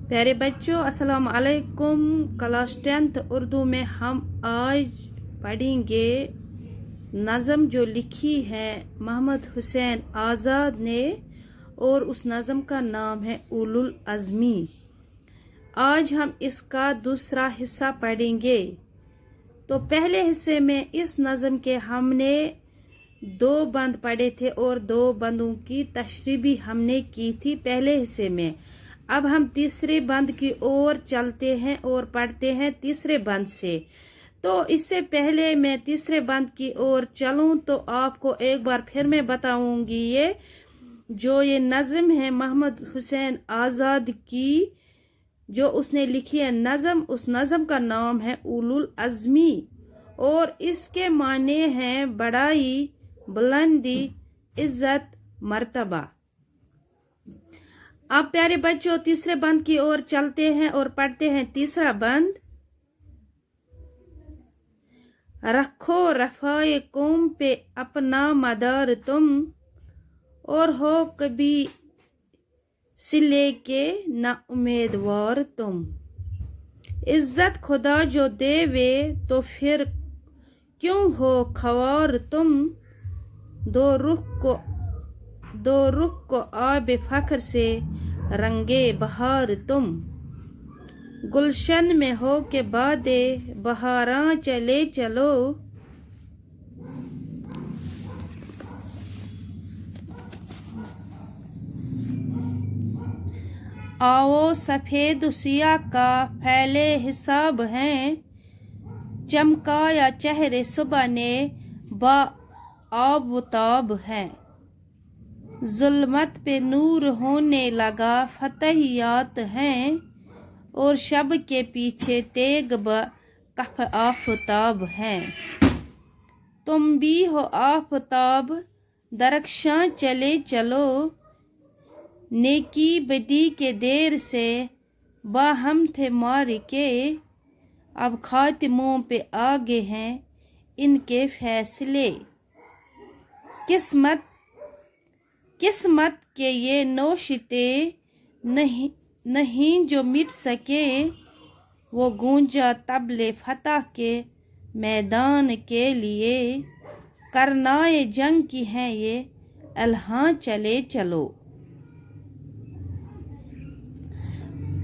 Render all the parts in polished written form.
प्यारे बच्चों, अस्सलाम वालेकुम। क्लास 10th उर्दू में हम आज पढ़ेंगे नज़म जो लिखी है मोहम्मद हुसैन आज़ाद ने, और उस नज़म का नाम है उलुल अज़मी। आज हम इसका दूसरा हिस्सा पढ़ेंगे। तो पहले हिस्से में इस नज़म के हमने 2 बंद पढ़े थे और 2 बंदों की तशरीह भी हमने की थी पहले हिस्से में। अब हम तीसरे बंद की ओर चलते हैं और पढ़ते हैं तीसरे बंद से। तो इससे पहले मैं तीसरे बंद की ओर चलूं तो आपको एक बार फिर मैं बताऊंगी ये नज़म है मोहम्मद हुसैन आज़ाद की, जो उसने लिखी है नज़म। उस नज़म का नाम है उलुल अज़मी और इसके माने हैं बड़ाई, बुलंदी, इज्जत, मर्तबा। अब प्यारे बच्चों तीसरे बंद की ओर चलते हैं और पढ़ते हैं तीसरा बंद। रखो रफ़ाए कौम पे अपना मदार तुम, और हो कभी सिले के ना उम्मीदवार तुम। इज्जत खुदा जो देवे तो फिर क्यों हो ख्वार तुम। दो रुख को आब फख्र से रंगे बहार तुम। गुलशन में हो के बादे बहारां चले चलो। आओ सफेद सिया का फैले हिसाब हैं। चमकाया चेहरे सुबह ने बा आबताब है। जुल्मत पे नूर होने लगा फतहियात हैं, और शब के पीछे तेग ब कफ आफताब हैं। तुम भी हो आफताब दरख्शां चले चलो। नेकी बदी के देर से बाहम थे मार के। अब खातिमों पे आगे हैं इनके फैसले। किस्मत के ये नौशिते नहीं जो मिट सके। वो गूंजा तबले फतह के मैदान के लिए। करनाए जंग की हैं ये अल्हां चले चलो।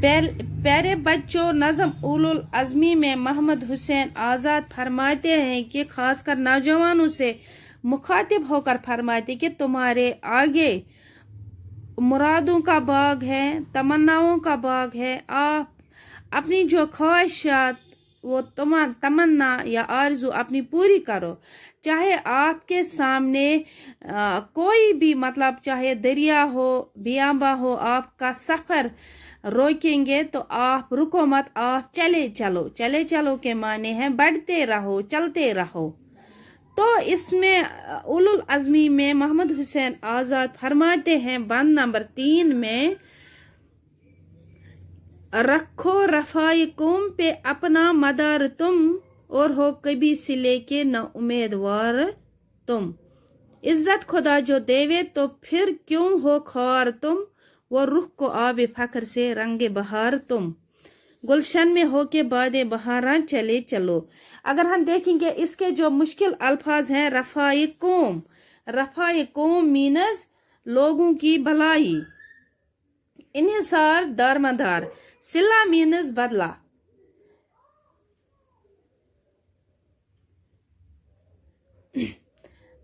प्यारे बच्चों, नज़म उलुल अज़मी में मोहम्मद हुसैन आज़ाद फरमाते हैं कि खासकर नौजवानों से मुखातिब होकर फरमाते कि तुम्हारे आगे मुरादों का बाग है, तमन्नाओं का बाग है। आप अपनी जो ख्वाहिशात, वो तमन्ना या आरज़ू अपनी पूरी करो। चाहे आपके सामने कोई भी चाहे दरिया हो, बियाबा हो, आपका सफ़र रोकेंगे तो आप रुको मत, आप चले चलो के माने हैं बढ़ते रहो, चलते रहो। तो इसमें उलुल अज़मी में मोहम्मद हुसैन आज़ाद फरमाते हैं बंद नंबर 3 में, रखो रफ़ाए कौम पे अपना मदार तुम, और हो कभी सिले के न उम्मीदवार तुम। इज्जत खुदा जो देवे तो फिर क्यों हो ख्वार तुम। वो रुख को आबे फख्र से रंगे बहार तुम। गुलशन में हो के बादे बहारां चले चलो। अगर हम देखेंगे इसके जो मुश्किल अल्फाज हैं, रफ़ाए कौम मीनस लोगों की भलाई, इन्हिसार दारमदार, सिला मीनस बदला।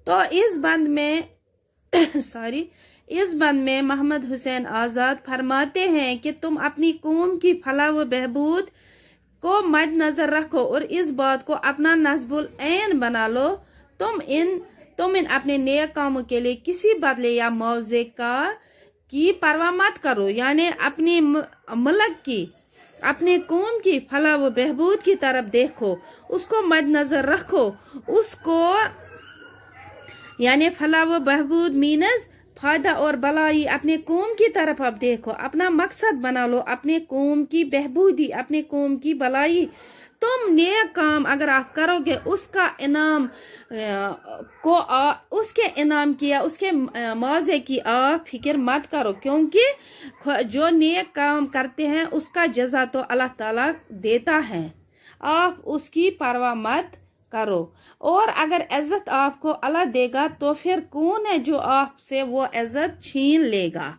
तो इस बंद में मोहम्मद हुसैन आज़ाद फरमाते हैं कि तुम अपनी कौम की फलाह व बहबूद को मद्देनजर रखो और इस बात को अपना नस्बुल ऐन बना लो। तुम इन अपने नेक कामों के लिए किसी बदले या मुआवजे की परवाह मत करो। यानी अपनी मुल्क की, अपने कौम की फलाह व बहबूद की तरफ देखो, उसको मद्देनजर रखो। उसको यानी फलाह व बहबूद मीनस फायदा और भलाई अपने कौम की तरफ आप देखो, अपना मकसद बना लो, अपने कौम की बहबूदी, अपने कौम की भलाई तुम नेक काम अगर आप करोगे उसका इनाम उसके इनाम की या उसके मौजे की आप फिक्र मत करो, क्योंकि जो नेक काम करते हैं उसका जज़ा तो अल्लाह ताला देता है, आप उसकी परवाह मत करो। और अगर इज्जत आपको अल्लाह देगा तो फिर कौन है जो आपसे वो इज्जत छीन लेगा।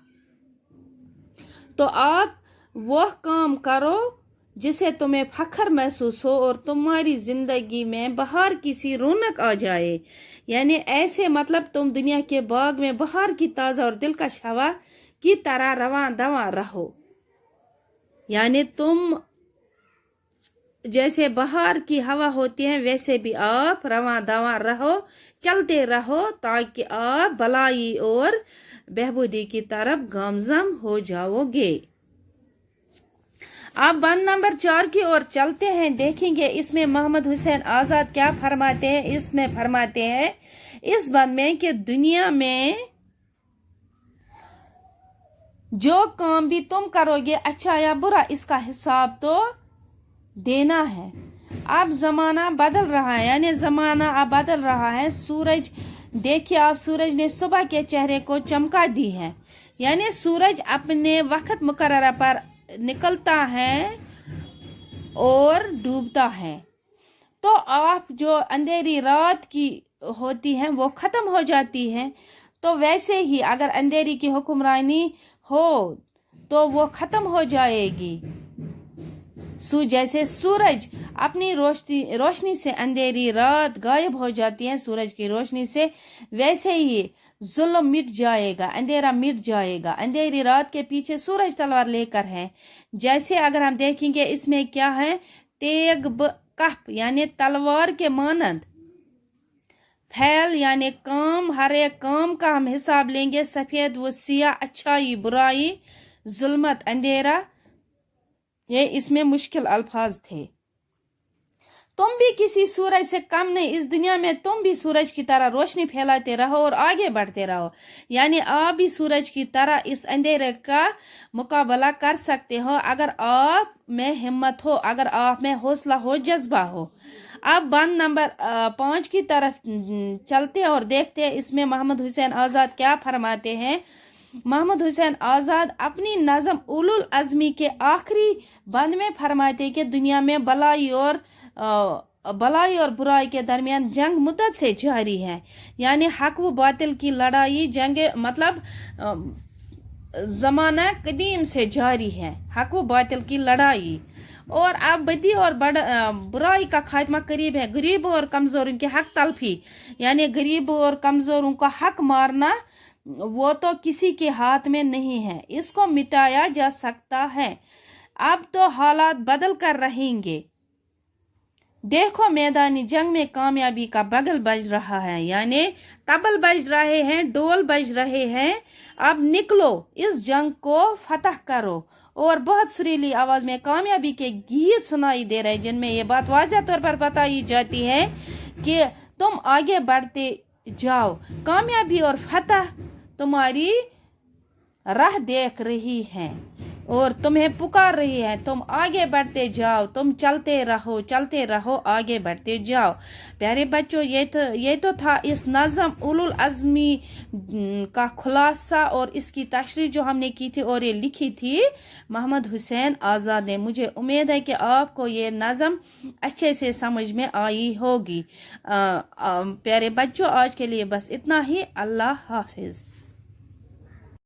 तो आप वो काम करो जिसे तुम्हें फख्र महसूस हो और तुम्हारी जिंदगी में बहार की सी रौनक आ जाए। यानी ऐसे मतलब तुम दुनिया के बाग में बहार की ताज़ा और दिलकश हवा की तरह रवां दवां रहो। यानी तुम जैसे बहार की हवा होती है वैसे भी आप रवां दवां रहो, चलते रहो, ताकि आप भलाई और बहबूदी की तरफ गामजम हो जाओगे। आप बंद नंबर 4 की ओर चलते हैं, देखेंगे इसमें मोहम्मद हुसैन आजाद क्या फरमाते हैं। इसमें फरमाते हैं इस बंद में कि दुनिया में जो काम भी तुम करोगे अच्छा या बुरा इसका हिसाब तो देना है। अब जमाना बदल रहा है, यानी जमाना अब बदल रहा है। सूरज देखिए, आप सूरज ने सुबह के चेहरे को चमका दी है, यानी सूरज अपने वक्त मुकर्रर पर निकलता है और डूबता है। तो आप जो अंधेरी रात की होती है वो खत्म हो जाती है। तो वैसे ही अगर अंधेरी की हुक्मरानी हो तो वो खत्म हो जाएगी। जैसे सूरज अपनी रोशनी से अंधेरी रात गायब हो जाती है सूरज की रोशनी से, वैसे ही जुल्म मिट जाएगा, अंधेरा मिट जाएगा। अंधेरी रात के पीछे सूरज तलवार लेकर है। जैसे अगर हम देखेंगे इसमें क्या है, तेग कफ यानी तलवार के मानंद, फैल यानी काम, हर एक काम का हम हिसाब लेंगे, सफेद व सिया, अच्छाई बुराई, जुल्मत अंधेरा, ये इसमें मुश्किल अल्फाज थे। तुम भी किसी सूरज से कम नहीं, इस दुनिया में तुम भी सूरज की तरह रोशनी फैलाते रहो और आगे बढ़ते रहो। यानी आप भी सूरज की तरह इस अंधेरे का मुकाबला कर सकते हो अगर आप में हिम्मत हो, अगर आप में हौसला हो, जज्बा हो। अब बंद नंबर 5 की तरफ चलते हैं और देखते हैं इसमें मोहम्मद हुसैन आजाद क्या फरमाते हैं। मोहम्मद हुसैन आजाद अपनी नज़म उलुल अज़मी के आखिरी बंद में फरमाते हैं कि दुनिया में भलाई और बुराई के दरमियान जंग मुद्दत से जारी है। यानी हक व बातिल की लड़ाई, जंग मतलब जमाना कदीम से जारी है, हक व बातिल की लड़ाई। और अब बदी और बुराई का खात्मा करीब है। गरीबों और कमजोरों के हक तलफी, यानी गरीबों और कमजोरों का हक मारना वो तो किसी के हाथ में नहीं है, इसको मिटाया जा सकता है। अब तो हालात बदल कर रहेंगे। देखो मैदानी जंग में कामयाबी का बगल बज रहा है, यानी तबल बज रहे हैं, डोल बज रहे हैं। अब निकलो, इस जंग को फतह करो। और बहुत सुरीली आवाज में कामयाबी के गीत सुनाई दे रहे हैं, जिनमें ये बात वाज़ह तौर पर बताई जाती है कि तुम आगे बढ़ते जाओ, कामयाबी और फतह तुम्हारी राह देख रही है और तुम्हें पुकार रही है। तुम आगे बढ़ते जाओ, तुम चलते रहो, आगे बढ़ते जाओ। प्यारे बच्चों, ये तो था इस नज़म उलुल अज़मी का खुलासा और इसकी तशरीह जो हमने की थी और ये लिखी थी मोहम्मद हुसैन आज़ाद ने। मुझे उम्मीद है कि आपको ये नज़म अच्छे से समझ में आई होगी। प्यारे बच्चों, आज के लिए बस इतना ही। अल्लाह हाफिज़।